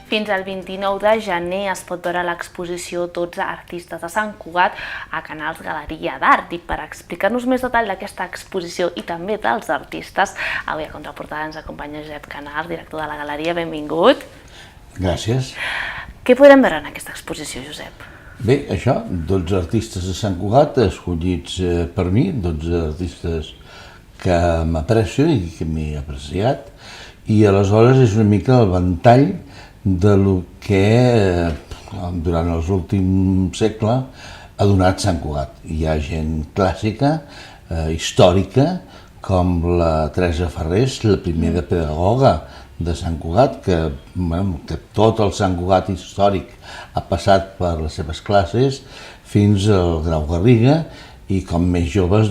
Fins al 29 de gener es pot veure l'exposició 12 artistes de Sant Cugat a Canals Galeria d'Art. I per explicar-nos més detall d'aquesta exposició i també dels artistes, avui a Contraportada ens acompanya Josep Canals, director de la galeria. Benvingut. Gràcies. Què podrem veure en aquesta exposició, Josep? Bé, això, 12 artistes de Sant Cugat, escollits per mi, 12 artistes que m'aprecio i que m'he apreciat, i aleshores és una mica el ventall de lo que durant els últims segles ha donat Sant Cugat. Hi ha gent clàssica, històrica, com la Teresa Farrés, la primera pedagoga de Sant Cugat, que tot el Sant Cugat històric ha passat per les seves classes fins al Grau Garriga, i com més joves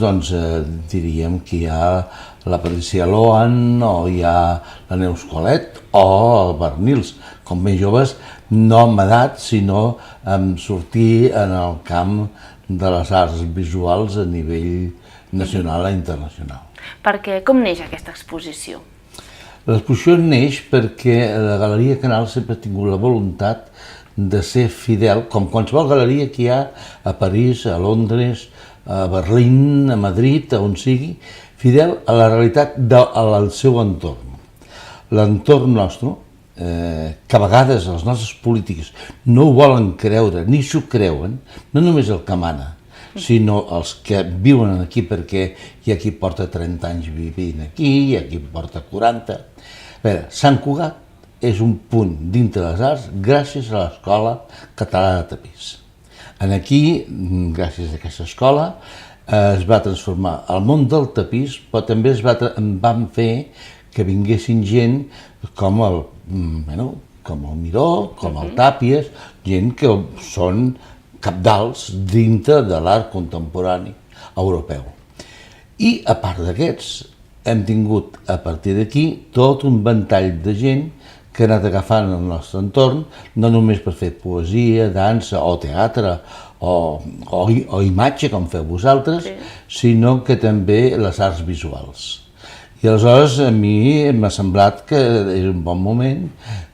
diríem que hi ha la Patricia Lohan, o hi ha la Neus Colet, o el Bernils. Com més joves, no amb edat, sinó amb sortir en el camp de les arts visuals a nivell nacional i internacional. Perquè com neix aquesta exposició? L'exposició neix perquè la Galeria Canals sempre ha tingut la voluntat de ser fidel, com qualsevol galeria que hi ha a París, a Londres, a Berlín, a Madrid, a on sigui, fidel a la realitat del seu entorn. L'entorn nostre, que a vegades els nostres polítics no ho volen creure, ni s'ho creuen, no només el que mana, sinó els que viuen aquí, perquè hi ha qui porta 30 anys vivint aquí, hi ha qui porta 40. A veure, Sant Cugat és un punt dintre les arts gràcies a l'Escola Catalana de Tapís. Aquí, gràcies a aquesta escola, es va transformar el món del tapís, però també van fer que vinguessin gent com el Miró, com el Tàpies, gent que són cabdals dintre de l'art contemporani europeu. I a part d'aquests, hem tingut a partir d'aquí tot un ventall de gent que ha anat agafant el nostre entorn, no només per fer poesia, dansa o teatre o imatge, com feu vosaltres, sinó que també les arts visuals. I aleshores a mi m'ha semblat que és un bon moment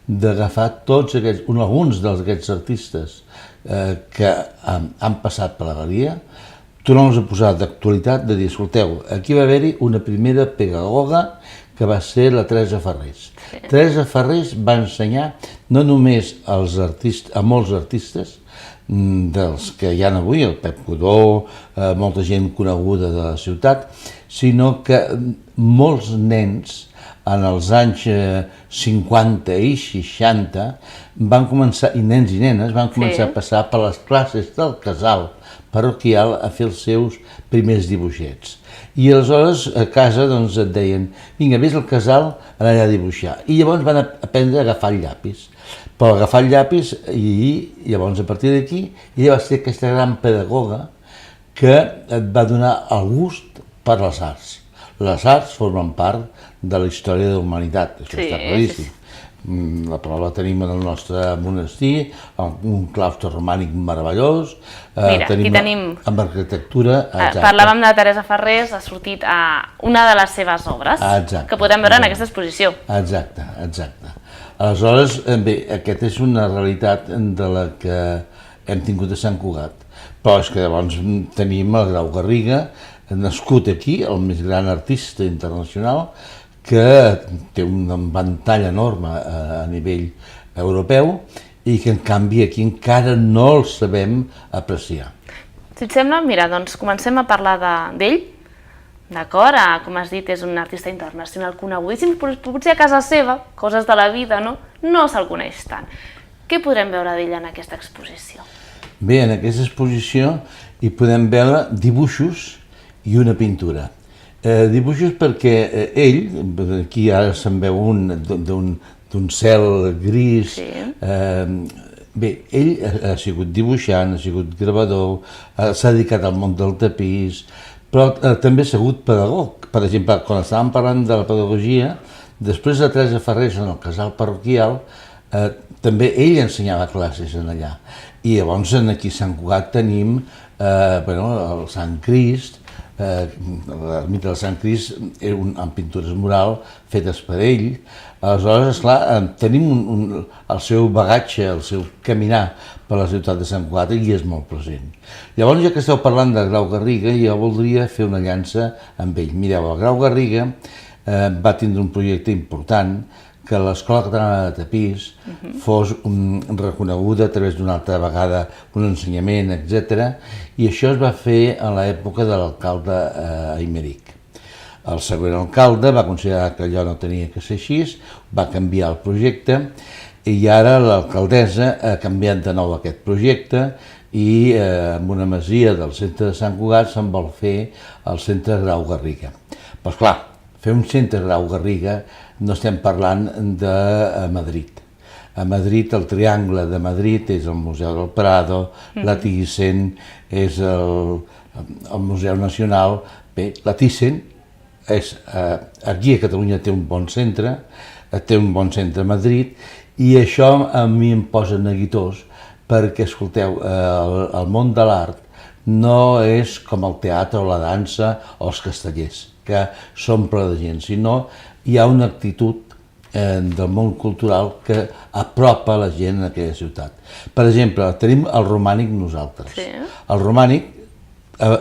d'agafar alguns d'aquests artistes que han passat per la galeria, tornar-los a posar d'actualitat, de dir, escolteu, aquí va haver-hi una primera pedagoga que va ser la Teresa Farrés. Teresa Farrés va ensenyar no només a molts artistes, dels que hi ha avui, el Pep Codó, molta gent coneguda de la ciutat, sinó que molts nens en els anys 50 i 60 van començar, i nens i nenes, van començar a passar per les classes del casal parroquial a fer els seus primers dibuixets. I aleshores a casa et deien, vinga, vés al casal a anar a dibuixar. I llavors van aprendre a agafar el llapis. Però agafar el llapis i llavors a partir d'aquí ella va ser aquesta gran pedagoga que et va donar el gust per les arts. Les arts formen part de la història de la humanitat, això està claríssim. La prova la tenim en el nostre monestir, un claustre romànic meravellós. Mira, aquí tenim... Amb arquitectura... Parlàvem de Teresa Farrés, ha sortit una de les seves obres, que podem veure en aquesta exposició. Exacte. Aleshores, bé, aquesta és una realitat de la que hem tingut a Sant Cugat, però és que llavors tenim el Grau Garriga, nascut aquí, el més gran artista internacional, que té un ventall enorme a nivell europeu i que en canvi aquí encara no el sabem apreciar. Si et sembla, mira, doncs comencem a parlar d'ell, d'acord? Com has dit, és un artista internacional conegudíssim, però potser a casa seva, coses de la vida, no se'l coneix tant. Què podrem veure d'ell en aquesta exposició? Bé, en aquesta exposició hi podem veure dibuixos i una pintura. Dibuixos perquè ell, aquí ara se'n veu un d'un cel gris, bé, ell ha sigut dibuixant, ha sigut gravador, s'ha dedicat al món del tapís, però també ha sigut pedagog. Per exemple, quan estàvem parlant de la pedagogia, després de Teresa Farrés en el casal parroquial, també ell ensenyava classes allà. I llavors aquí a Sant Cugat tenim el Sant Crist, l'ermita del Sant Crist amb pintures murals fetes per ell. Aleshores, esclar, tenim el seu bagatge, el seu caminar per la ciutat de Sant Cugat i és molt present. Llavors, ja que esteu parlant de Grau Garriga, jo voldria fer una llança amb ell. Mireu, el Grau Garriga va tindre un projecte important, que l'Escola Catalana de Tapís fos reconeguda a través d'una altra vegada un ensenyament, etc. I això es va fer a l'època de l'alcalde Aimeric. El següent alcalde va considerar que allò no tenia que ser així, va canviar el projecte i ara l'alcaldessa ha canviat de nou aquest projecte i amb una masia del centre de Sant Cugat se'n vol fer el centre Grau Garriga. Però esclar, fer un centre Grau Garriga no estem parlant de Madrid. A Madrid, el Triangle de Madrid és el Museu del Prado, la Thyssen és el Museu Nacional. Bé, la Thyssen aquí a Catalunya té un bon centre a Madrid, i això a mi em posa neguitós perquè, escolteu, el món de l'art no és com el teatre o la dansa o els castellers, que s'omple de gent, sinó hi ha una actitud del món cultural que apropa la gent a aquella ciutat. Per exemple, tenim el romànic nosaltres. Sí. El romànic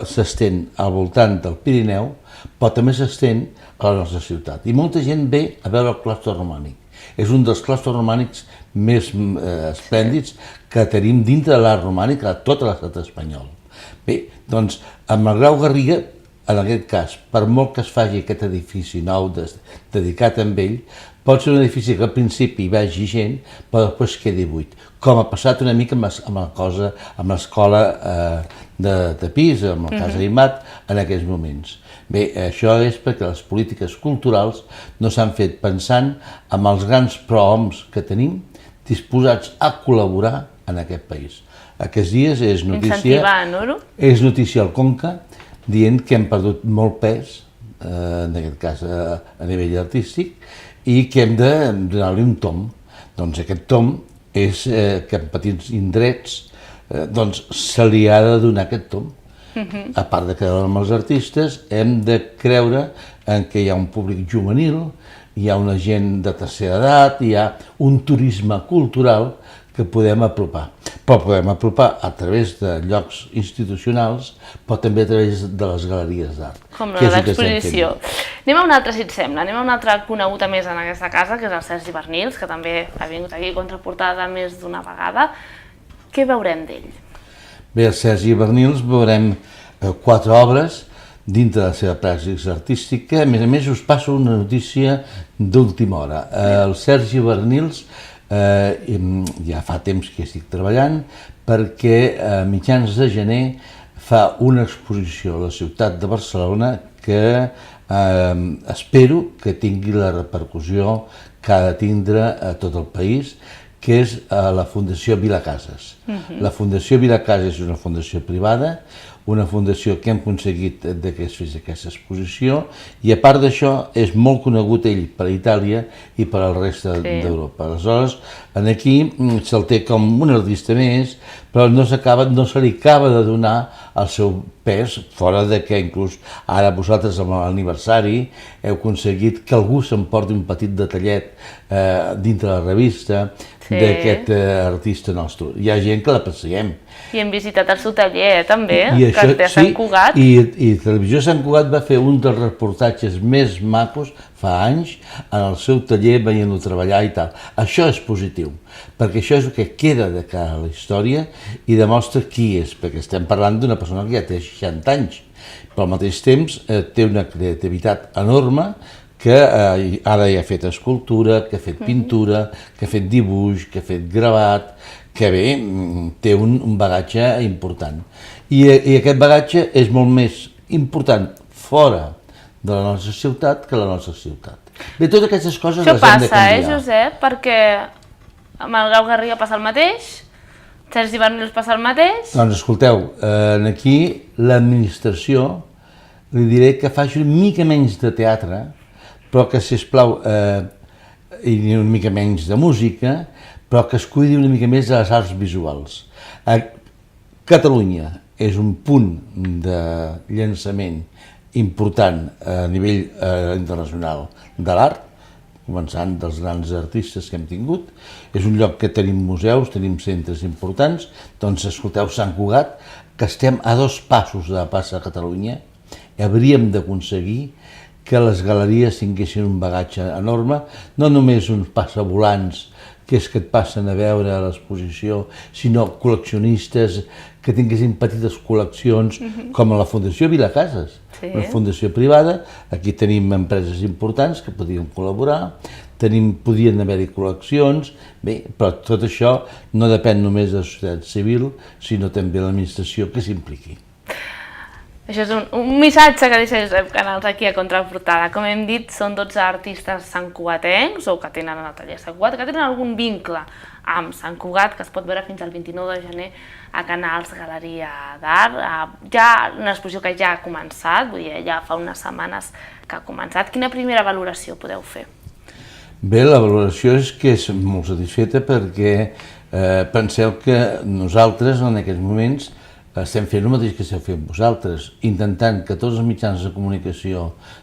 s'estén al voltant del Pirineu, però també s'estén a la nostra ciutat. I molta gent ve a veure el claustre romànic. És un dels claustres romànics més esplèndids que tenim dintre de l'art romànic a tot l'estat espanyol. Bé, doncs, amb el Grau Garriga, en aquest cas, per molt que es faci aquest edifici nou dedicat a ell, pot ser un edifici que al principi hi vagi gent, però després quedi buit, com ha passat una mica amb l'escola de Tapís, amb el cas Aimat, en aquells moments. Bé, això és perquè les polítiques culturals no s'han fet pensant en els grans prohoms que tenim disposats a col·laborar en aquest país. Aquests dies és notícia al Conca, dient que hem perdut molt pes, en aquest cas a nivell artístic, i que hem de donar-li un tom. Doncs aquest tom és que en petits indrets se li ha de donar aquest tom. A part de creure en els artistes, hem de creure en que hi ha un públic juvenil, hi ha una gent de tercera edat, hi ha un turisme cultural que podem apropar. Però podem apropar a través de llocs institucionals, però també a través de les galeries d'art. Com l'exposició. Anem a un altre, si et sembla. Anem a un altre conegut a més en aquesta casa, que és el Sergi Bernils, que també ha vingut aquí contraportada més d'una vegada. Què veurem d'ell? Bé, el Sergi Bernils veurem 4 obres dintre de la seva praxis artística. A més, us passo una notícia d'última hora. El Sergi Bernils ja fa temps que estic treballant perquè a mitjans de gener fa una exposició a la ciutat de Barcelona que espero que tingui la repercussió que ha de tindre a tot el país, que és la Fundació Vilacases. La Fundació Vilacases és una fundació privada, una fundació que hem aconseguit que es fes aquesta exposició, i a part d'això és molt conegut ell per Itàlia i per al reste d'Europa. Aleshores, aquí se'l té com un artista més, però no se li acaba de donar el seu pes, fora de que inclús ara vosaltres amb l'aniversari heu aconseguit que algú s'emporti un petit detallet dintre la revista d'aquest artista nostre. Hi ha gent que l'apreciem. I hem visitat el seu taller, també, que té a Sant Cugat. I Televisió Sant Cugat va fer un dels reportatges més macos fa anys en el seu taller veient-lo treballar i tal. Això és positiu, perquè això és el que queda de cara a la història i demostra qui és, perquè estem parlant d'una persona que ja té 60 anys, però al mateix temps té una creativitat enorme, que ara ja ha fet escultura, que ha fet pintura, que ha fet dibuix, que ha fet gravat, que bé, té un bagatge important. I aquest bagatge és molt més important fora de la nostra ciutat que la nostra ciutat. Bé, totes aquestes coses les hem de canviar. Això passa, Josep? Perquè amb el Grau Garriga passa el mateix, Sergi Bernils passa el mateix... Doncs escolteu, aquí l'administració li diré que faci una mica menys de teatre, però que, sisplau, i una mica menys de música, però que es cuidi una mica més de les arts visuals. Catalunya és un punt de llançament important a nivell internacional de l'art, començant dels grans artistes que hem tingut. És un lloc que tenim museus, tenim centres importants, doncs escolteu Sant Cugat, que estem a 2 passos de la plaça de Catalunya, i hauríem d'aconseguir que les galeries tinguessin un bagatge enorme, no només uns passavolants que és que et passen a veure l'exposició, sinó col·leccionistes que tinguessin petites col·leccions, com a la Fundació Vilacases, una fundació privada. Aquí tenim empreses importants que podrien col·laborar, podien haver-hi col·leccions, bé, però tot això no depèn només de la societat civil, sinó també de l'administració que s'impliqui. Això és un missatge que deixa Josep Canals aquí a Contraportada. Com hem dit, són 12 artistes santcugatencs, o que tenen el taller Sant Cugat, que tenen algun vincle amb Sant Cugat, que es pot veure fins al 29 de gener a Canals Galeria d'Art. Ja una exposició que ja ha començat, vull dir, ja fa unes setmanes que ha començat. Quina primera valoració podeu fer? Bé, la valoració és que és molt satisfeta perquè penseu que nosaltres en aquests moments estem fent el mateix que esteu fent vosaltres, intentant que tots els mitjans de comunicació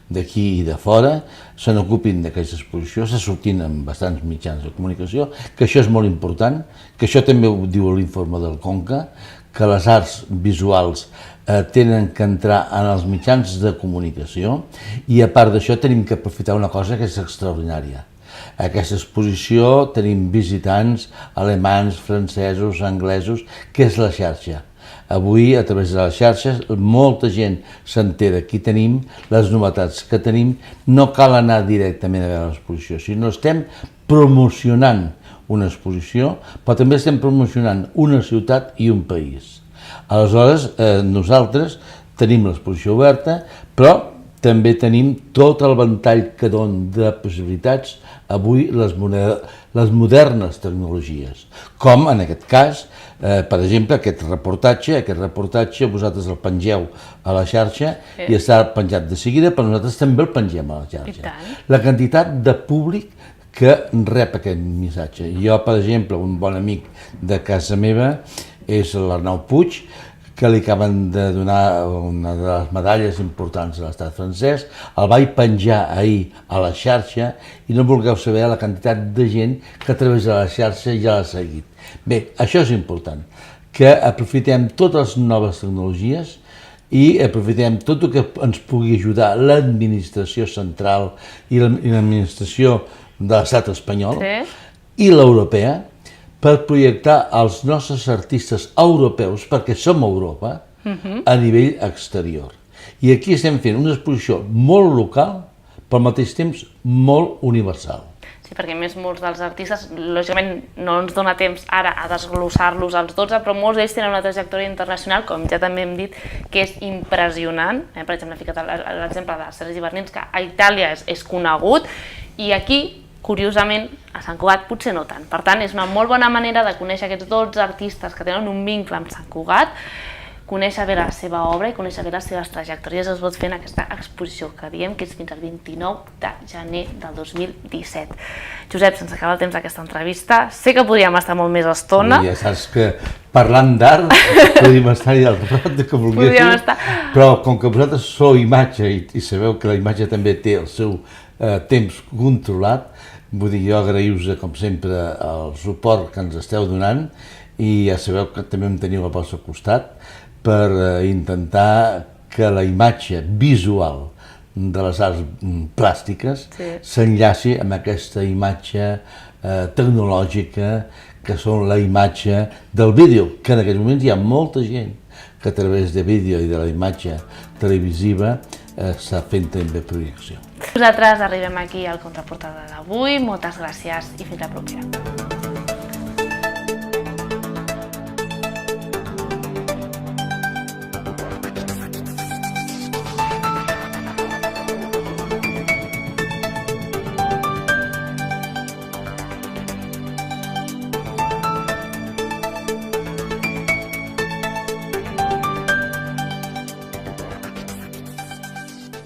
d'aquí i de fora se n'ocupin d'aquesta exposició. Està sortint en bastants mitjans de comunicació, que això és molt important, que això també ho diu l'informe del Conca, que les arts visuals tenen que entrar en els mitjans de comunicació, i a part d'això tenim que aprofitar una cosa que és extraordinària. A aquesta exposició tenim visitants alemans, francesos, anglesos, que és la xarxa. Avui, a través de les xarxes, molta gent s'entera qui tenim, les novetats que tenim. No cal anar directament a veure l'exposició, sinó estem promocionant una exposició, però també estem promocionant una ciutat i un país. Aleshores, nosaltres tenim l'exposició oberta, però també tenim tot el ventall que dona de possibilitats avui les modernes tecnologies, com en aquest cas, per exemple, aquest reportatge vosaltres el pengeu a la xarxa i està penjat de seguida, però nosaltres també el pengem a la xarxa. La quantitat de públic que rep aquest missatge. Jo, per exemple, un bon amic de casa meva és l'Arnau Puig, que li acaben de donar una de les medalles importants de l'estat francès. El vaig penjar ahir a la xarxa i no vulgueu saber la quantitat de gent que a través de la xarxa ja l'ha seguit. Bé, això és important, que aprofitem totes les noves tecnologies i aprofitem tot el que ens pugui ajudar l'administració central i l'administració de l'estat espanyol i l'europea, per projectar els nostres artistes europeus, perquè som Europa, a nivell exterior. I aquí estem fent una exposició molt local, però al mateix temps molt universal. Sí, perquè a més molts dels artistes, lògicament no ens dona temps ara a desglossar-los als 12, però molts d'ells tenen una trajectòria internacional, com ja també hem dit, que és impressionant. Per exemple, he ficat l'exemple de Sergi Bernins, que a Itàlia és conegut, i aquí, curiosament, a Sant Cugat potser no tant. Per tant, és una molt bona manera de conèixer aquests 12 artistes que tenen un vincle amb Sant Cugat, conèixer bé la seva obra i conèixer bé les seves trajectòries. Es pot fer en aquesta exposició que diem que és fins al 29 de gener del 2017. Josep, se'ns acaba el temps d'aquesta entrevista. Sé que podríem estar molt més estona. Ja saps que parlant d'art podríem estar al rato que volguéssiu, però com que vosaltres sou imatge i sabeu que la imatge també té el seu temps controlat, vull dir, jo agraïu-vos, com sempre, el suport que ens esteu donant, i ja sabeu que també em teniu al vostre costat per intentar que la imatge visual de les arts plàstiques s'enllaci amb aquesta imatge tecnològica que són la imatge del vídeo, que en aquests moments hi ha molta gent que a través de vídeo i de la imatge televisiva està fent també projecció. Nosaltres arribem aquí al Contraportada d'avui. Moltes gràcies i fins la propera.